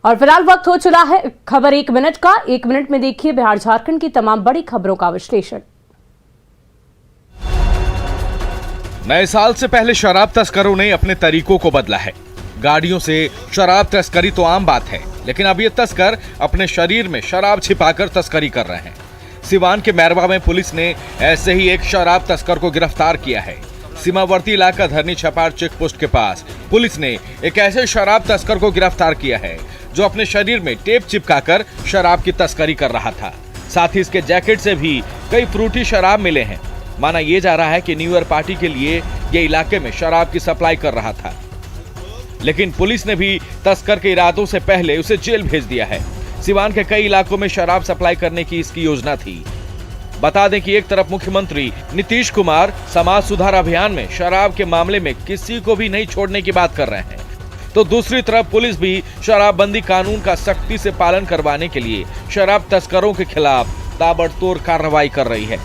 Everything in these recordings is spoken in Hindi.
और फिलहाल वक्त हो चला है खबर 1 मिनट का। 1 मिनट में देखिए बिहार झारखंड की तमाम बड़ी खबरों का विश्लेषण। नए साल से पहले शराब तस्करों ने अपने तरीकों को बदला है। गाड़ियों से शराब तस्करी तो आम बात है, लेकिन अब ये तस्कर अपने शरीर में शराब छिपाकर तस्करी कर रहे हैं। सिवान के मैरवा में पुलिस ने ऐसे ही एक शराब तस्कर को गिरफ्तार किया है। सीमावर्ती इलाका धरनी छपार चेक पोस्ट के पास पुलिस ने एक ऐसे शराब तस्कर को गिरफ्तार किया है जो अपने शरीर में टेप चिपकाकर शराब की तस्करी कर रहा था। साथ ही इसके जैकेट से भी कई फ्रूटी शराब मिले हैं। माना यह जा रहा है कि न्यू ईयर पार्टी के लिए ये इलाके में शराब की सप्लाई कर रहा था, लेकिन पुलिस ने भी तस्कर के इरादों से पहले उसे जेल भेज दिया है। सिवान के कई इलाकों में शराब सप्लाई करने की इसकी योजना थी। बता दें कि एक तरफ मुख्यमंत्री नीतीश कुमार समाज सुधार अभियान में शराब के मामले में किसी को भी नहीं छोड़ने की बात कर रहे हैं, तो दूसरी तरफ पुलिस भी शराबबंदी कानून का सख्ती से पालन करवाने के लिए शराब तस्करों के खिलाफ ताबड़तोड़ कार्रवाई कर रही है।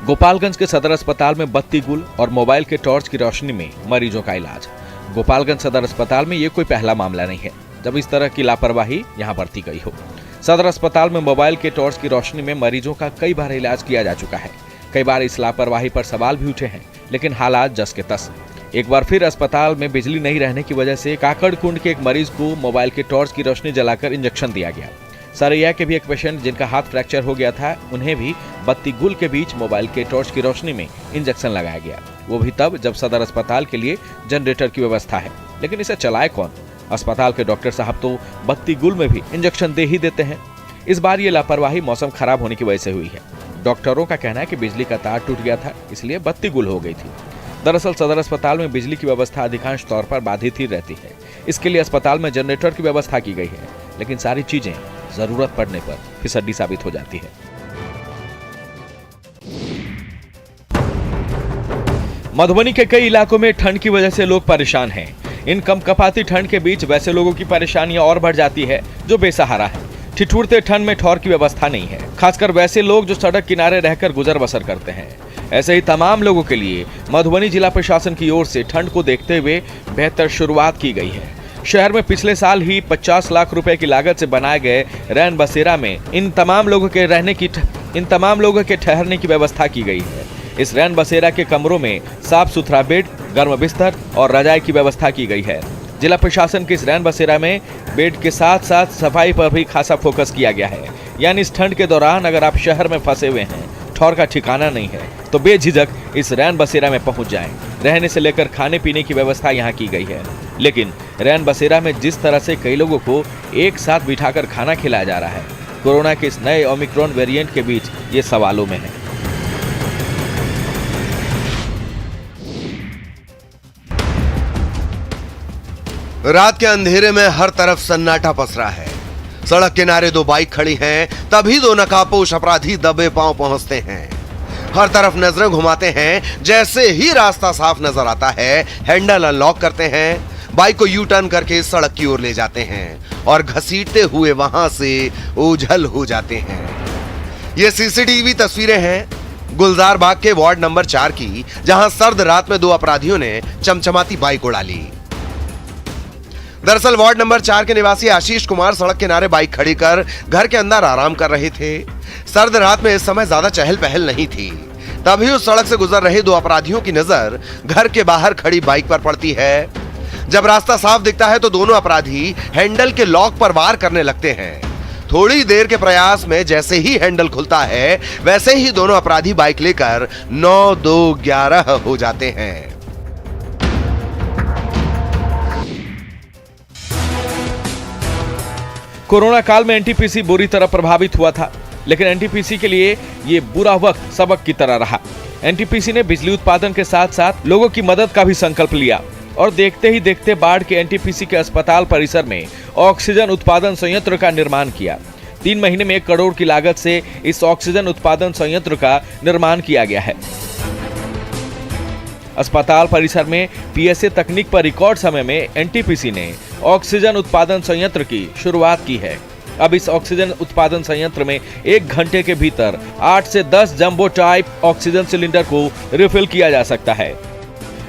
गोपालगंज के सदर अस्पताल में बत्ती गुल और मोबाइल के टॉर्च की रोशनी में मरीजों का इलाज। गोपालगंज सदर अस्पताल में ये कोई पहला मामला नहीं है जब इस तरह की लापरवाही यहां बरती गई हो। सदर अस्पताल में मोबाइल के टॉर्च की रोशनी में मरीजों का कई बार इलाज किया जा चुका है। कई बार इस लापरवाही पर सवाल भी उठे हैं, लेकिन हालात जस के तस। एक बार फिर अस्पताल में बिजली नहीं रहने की वजह से काकड़कुंड के एक मरीज को मोबाइल के टॉर्च की रोशनी जलाकर इंजेक्शन दिया गया। सरैया के भी एक पेशेंट जिनका हाथ फ्रैक्चर हो गया था, उन्हें भी बत्ती गुल के बीच मोबाइल के टॉर्च की रोशनी में इंजेक्शन लगाया गया, वो भी तब जब सदर अस्पताल के लिए जनरेटर की व्यवस्था है। लेकिन इसे चलाए कौन? अस्पताल के डॉक्टर साहब तो बत्ती गुल में भी इंजेक्शन दे ही देते हैं। इस बार ये लापरवाही मौसम खराब होने की वजह से हुई है। डॉक्टरों का कहना है कि बिजली का तार टूट गया था, इसलिए बत्ती गुल हो गई थी। दरअसल सदर अस्पताल में बिजली की व्यवस्था अधिकांश तौर पर बाधित ही रहती है। इसके लिए अस्पताल में जनरेटर की व्यवस्था की गई है, लेकिन सारी चीजें जरूरत पड़ने पर फिसड्डी साबित हो जाती है। मधुबनी के कई इलाकों में ठंड की वजह से लोग परेशान हैं। इन कपकपाती ठंड के बीच वैसे लोगों की परेशानियां और बढ़ जाती है जो बेसहारा है। ठिठुरते ठंड में ठौर की व्यवस्था नहीं है, खासकर वैसे लोग जो सड़क किनारे रहकर गुजर बसर करते हैं। ऐसे ही तमाम लोगों के लिए मधुबनी जिला प्रशासन की ओर से ठंड को देखते हुए बेहतर शुरुआत की गई है। शहर में पिछले साल ही 50 लाख रुपए की लागत से बनाए गए रैन बसेरा में इन तमाम लोगों के ठहरने की व्यवस्था की गई है। इस रैन बसेरा के कमरों में साफ सुथरा बेड, गर्म बिस्तर और रजाई की व्यवस्था की गई है। जिला प्रशासन के इस रैन बसेरा में बेड के साथ साथ सफाई पर भी खासा फोकस किया गया है। यानी इस ठंड के दौरान अगर आप शहर में फंसे हुए हैं, ठौर का ठिकाना नहीं है, तो बेझिझक इस रैन बसेरा में पहुंच जाएं। रहने से लेकर खाने पीने की व्यवस्था यहाँ की गई है। लेकिन रैन बसेरा में जिस तरह से कई लोगों को एक साथ बिठाकर खाना खिलाया जा रहा है, कोरोना के इस नए ओमिक्रॉन वेरिएंट के बीच ये सवालों में है। रात के अंधेरे में हर तरफ सन्नाटा पसरा है। सड़क किनारे 2 बाइक खड़ी हैं, तभी 2 नकाबपोश अपराधी दबे पांव पहुंचते हैं। हर तरफ नजरें घुमाते हैं। जैसे ही रास्ता साफ नजर आता है, हैंडल अनलॉक करते हैं, बाइक को यू टर्न करके सड़क की ओर ले जाते हैं और घसीटते हुए वहां से ओझल हो जाते हैं। ये सीसीटीवी तस्वीरें हैं गुलजार बाग के वार्ड नंबर 4 की, जहां सर्द रात में 2 अपराधियों ने चमचमाती बाइक उड़ा ली। दरअसल वार्ड नंबर 4 के निवासी आशीष कुमार सड़क किनारे बाइक खड़ी कर घर के अंदर आराम कर रहे थे। सर्द रात में इस समय ज्यादा चहल पहल नहीं थी। तभी उस सड़क से गुजर रहे 2 अपराधियों की नजर घर के बाहर खड़ी बाइक पर पड़ती है। जब रास्ता साफ दिखता है तो दोनों अपराधी हैंडल के लॉक पर वार करने लगते हैं। थोड़ी देर के प्रयास में जैसे ही हैंडल खुलता है, वैसे ही दोनों अपराधी बाइक लेकर 9-2-11 हो जाते हैं। कोरोना काल में एनटीपीसी बुरी तरह प्रभावित हुआ था, लेकिन एनटीपीसी के लिए ये बुरा वक्त सबक की तरह रहा। एनटीपीसी ने बिजली उत्पादन के साथ साथ लोगों की मदद का भी संकल्प लिया और देखते ही देखते बाढ़ के एनटीपीसी के अस्पताल परिसर में ऑक्सीजन उत्पादन संयंत्र का निर्माण किया। 3 महीने में 1 करोड़ की लागत से इस ऑक्सीजन उत्पादन संयंत्र का निर्माण किया गया है। अस्पताल परिसर में पीएसए तकनीक पर रिकॉर्ड समय में एनटीपीसी ने ऑक्सीजन उत्पादन संयंत्र की शुरुआत की है। अब इस ऑक्सीजन उत्पादन संयंत्र में 1 घंटे के भीतर 8 से 10 जंबो टाइप ऑक्सीजन सिलेंडर को रिफिल किया जा सकता है।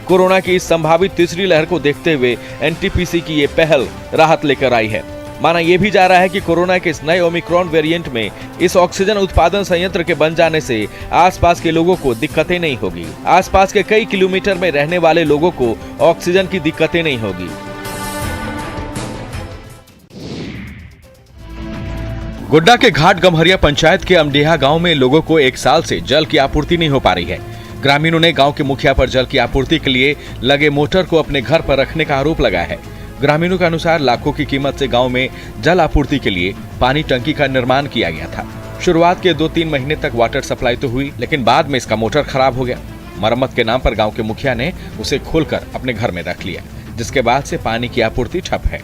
कोरोना की इस संभावित तीसरी लहर को देखते हुए एनटीपीसी की ये पहल राहत लेकर आई है। माना यह भी जा रहा है कि कोरोना के इस नए ओमिक्रॉन वेरिएंट में इस ऑक्सीजन उत्पादन संयंत्र के बन जाने से आसपास के लोगों को दिक्कतें नहीं होगी। आसपास के कई किलोमीटर में रहने वाले लोगों को ऑक्सीजन की दिक्कतें नहीं होगी। गोड्डा के घाट गम्हरिया पंचायत के अमडेहा गांव में लोगों को 1 साल से जल की आपूर्ति नहीं हो पा रही है। ग्रामीणों ने गांव के मुखिया पर जल की आपूर्ति के लिए लगे मोटर को अपने घर पर रखने का आरोप लगाया है। ग्रामीणों के अनुसार लाखों की कीमत से गांव में जल आपूर्ति के लिए पानी टंकी का निर्माण किया गया था। शुरुआत के 2-3 महीने तक वाटर सप्लाई तो हुई, लेकिन बाद में इसका मोटर खराब हो गया। मरम्मत के नाम पर गांव के मुखिया ने उसे खोलकर अपने घर में रख लिया, जिसके बाद से पानी की आपूर्ति ठप है।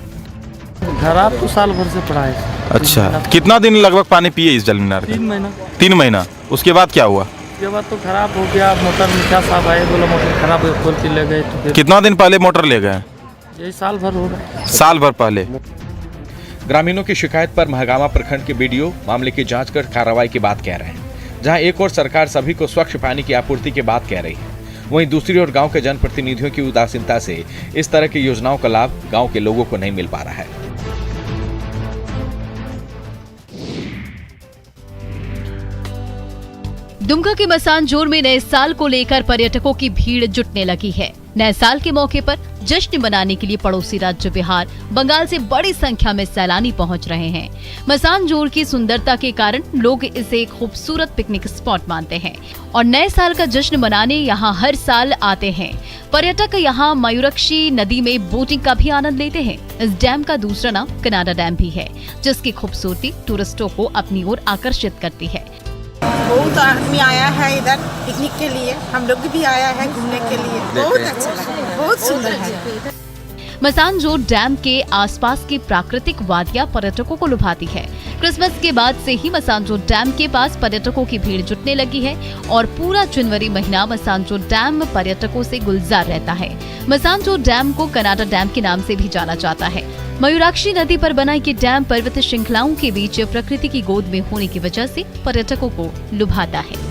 खराब तो साल भर से पड़ा है। अच्छा, कितना दिन लगभग पानी पिए इस जल मीनार का? 3 महीना। 3 महीना। उसके बाद क्या हुआ? उसके बाद तो खराब हो गया। मोटर में क्या साहब आए, बोला मोटर खराब है, खोल के ले गए। तो फिर कितना दिन पहले मोटर ले गए? यही साल भर हो गया। साल भर पहले। ग्रामीणों की शिकायत पर महागामा प्रखंड के बीडीओ मामले की जांच कर कार्रवाई की बात कह रहे हैं। जहां एक और सरकार सभी को स्वच्छ पानी की आपूर्ति की बात कह रही है, वहीं दूसरी ओर गांव के जनप्रतिनिधियों की उदासीनता से इस तरह की योजनाओं का लाभ गांव के लोगों को नहीं मिल पा रहा है। दुमका के मसानजोर में नए साल को लेकर पर्यटकों की भीड़ जुटने लगी है। नए साल के मौके पर जश्न मनाने के लिए पड़ोसी राज्य बिहार, बंगाल से बड़ी संख्या में सैलानी पहुंच रहे हैं। मसानजोर की सुंदरता के कारण लोग इसे एक खूबसूरत पिकनिक स्पॉट मानते हैं और नए साल का जश्न मनाने यहां हर साल आते हैं। पर्यटक यहां मयूराक्षी नदी में बोटिंग का भी आनंद लेते हैं। इस डैम का दूसरा नाम कनाडा डैम भी है, जिसकी खूबसूरती टूरिस्टों को अपनी ओर आकर्षित करती है। बहुत आदमी आया है इधर पिकनिक के लिए, हम लोग भी आया है घूमने के लिए। बहुत अच्छा लगा, बहुत सुंदर है। मसानजोर डैम के आसपास की प्राकृतिक वादियां पर्यटकों को लुभाती है। क्रिसमस के बाद से ही मसानजोर डैम के पास पर्यटकों की भीड़ जुटने लगी है और पूरा जनवरी महीना मसानजोर डैम पर्यटकों से गुलजार रहता है। मसानजोर डैम को कनाडा डैम के नाम से भी जाना जाता है। मयूराक्षी नदी पर बना ये डैम पर्वत श्रृंखलाओं के बीच प्रकृति की गोद में होने की वजह से पर्यटकों को लुभाता है।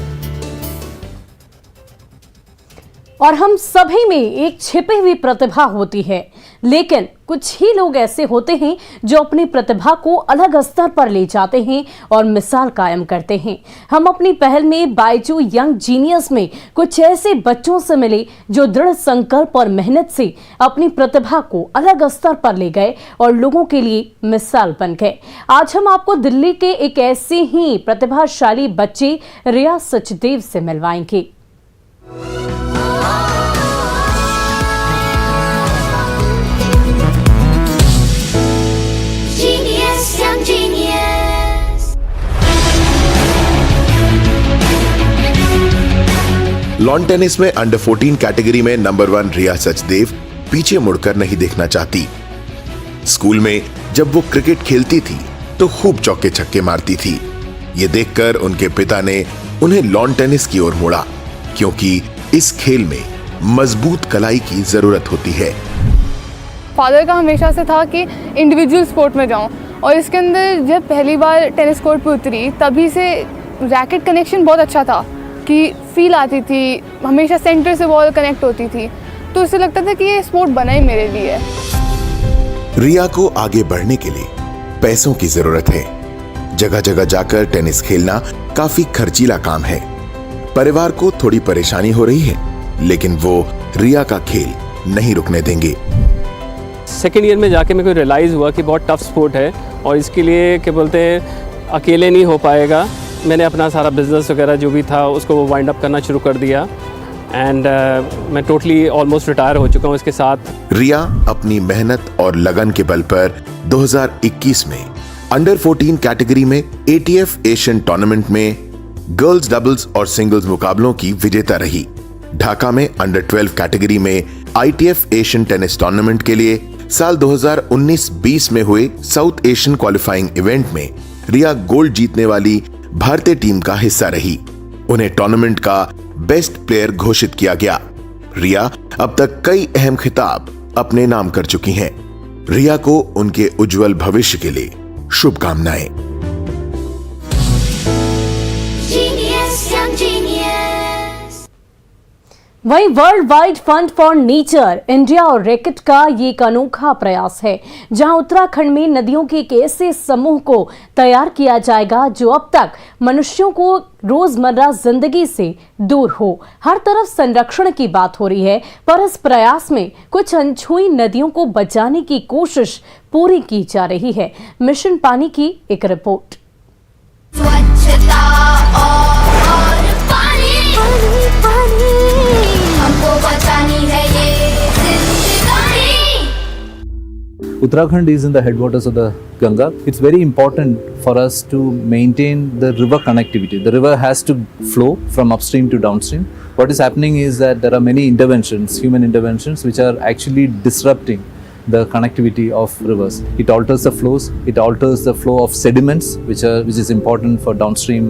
और हम सभी में एक छिपी हुई प्रतिभा होती है, लेकिन कुछ ही लोग ऐसे होते हैं जो अपनी प्रतिभा को अलग स्तर पर ले जाते हैं और मिसाल कायम करते हैं। हम अपनी पहल में बायजू यंग जीनियस में कुछ ऐसे बच्चों से मिले जो दृढ़ संकल्प और मेहनत से अपनी प्रतिभा को अलग स्तर पर ले गए और लोगों के लिए मिसाल बन गए। आज हम आपको दिल्ली के एक ऐसे ही प्रतिभाशाली बच्चे रिया सचदेव से मिलवाएंगे। लॉन टेनिस में अंडर 14 कैटेगरी में नंबर 1 रिया सचदेव पीछे मुड़कर नहीं देखना चाहती। स्कूल में जब वो क्रिकेट खेलती थी तो खूब चौके छक्के मारती थी। ये देखकर उनके पिता ने उन्हें लॉन टेनिस की ओर मोड़ा, क्योंकि इस खेल में मजबूत कलाई की जरूरत होती है। फादर का हमेशा से था कि इंडिविजुअल स्पोर्ट में जाऊं, और इसके अंदर जब पहली बार टेनिस कोर्ट पे उतरी तभी से रैकेट कनेक्शन बहुत अच्छा था कि फील आती थी, हमेशा सेंटर से बॉल कनेक्ट होती थी, तो इससे लगता था कि ये स्पोर्ट बना ही मेरे लिए। रिया को आगे बढ़ने के लिए पैसों की जरूरत है। जगह जगह जाकर टेनिस खेलना काफी खर्चीला काम है। परिवार को थोड़ी परेशानी हो रही है, लेकिन वो रिया का खेल नहीं रुकने देंगे। सेकेंड ईयर में जाके मेरे को रियलाइज़ हुआ कि बहुत टफ स्पोर्ट है और इसके लिए क्या बोलते हैं अकेले नहीं हो पाएगा। मैंने अपना सारा बिजनेस वगैरह जो भी था उसको वाइंड अप करना शुरू कर दिया एंड मैं टोटली ऑलमोस्ट रिटायर हो चुका हूँ इसके साथ। रिया अपनी मेहनत और लगन के बल पर 2021 में अंडर 14 कैटेगरी में ATF एशियन टूर्नामेंट में गर्ल्स डबल्स और सिंगल्स मुकाबलों की विजेता रही। ढाका में अंडर 12 कैटेगरी में ITF एशियन टेनिस टूर्नामेंट के लिए साल 2019-20 में हुए साउथ एशियन क्वालिफाइंग इवेंट में रिया गोल्ड जीतने वाली भारतीय टीम का हिस्सा रही। उन्हें टूर्नामेंट का बेस्ट प्लेयर घोषित किया गया। रिया अब तक कई अहम खिताब अपने नाम कर चुकी हैं। रिया को उनके उज्जवल भविष्य के लिए शुभकामनाएं। वहीं world wide fund for nature India और रैकेट का ये एक अनोखा प्रयास है, जहां उत्तराखंड में नदियों के एक ऐसे समूह को तैयार किया जाएगा जो अब तक मनुष्यों को रोजमर्रा जिंदगी से दूर हो। हर तरफ संरक्षण की बात हो रही है, पर इस प्रयास में कुछ अनछुई नदियों को बचाने की कोशिश पूरी की जा रही है। मिशन पानी की एक रिपोर्ट। स्वच्छता और पानी हमको बचानी है ये जिंदगानी। Uttarakhand is in the headwaters of the Ganga. It's very important for us to maintain the river connectivity. The river has to flow from upstream to downstream. What is happening is that there are many interventions, human interventions, which are actually disrupting the connectivity of rivers. It alters the flows, it alters the flow of sediments, which is important for downstream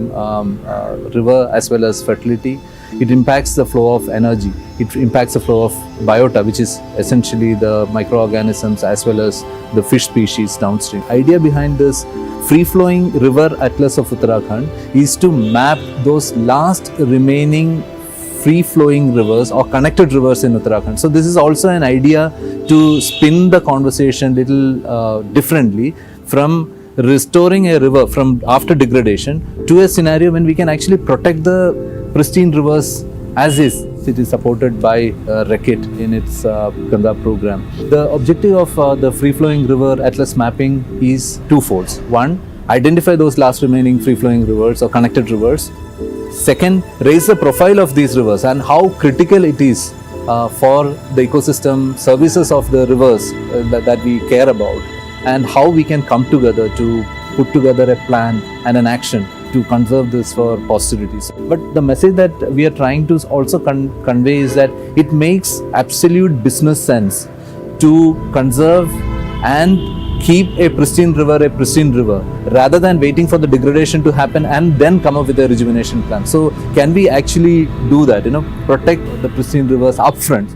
river as well as fertility. It impacts the flow of energy. It impacts the flow of biota, which is essentially the microorganisms as well as the fish species downstream. Idea behind this free-flowing river atlas of Uttarakhand is to map those last remaining free-flowing rivers or connected rivers in Uttarakhand. So this is also an idea to spin the conversation little differently from restoring a river from after degradation to a scenario when we can actually protect the pristine rivers as is. It is supported by RECIT in its Ganga program. The objective of the free-flowing river atlas mapping is twofold. One, identify those last remaining free-flowing rivers or connected rivers. Second, raise the profile of these rivers and how critical it is for the ecosystem services of the rivers that we care about, and how we can come together to put together a plan and an action to conserve this for posterity. But the message that we are trying to also convey is that it makes absolute business sense to conserve and keep a pristine river rather than waiting for the degradation to happen and then come up with a rejuvenation plan. So can we actually do that, protect the pristine rivers upfront?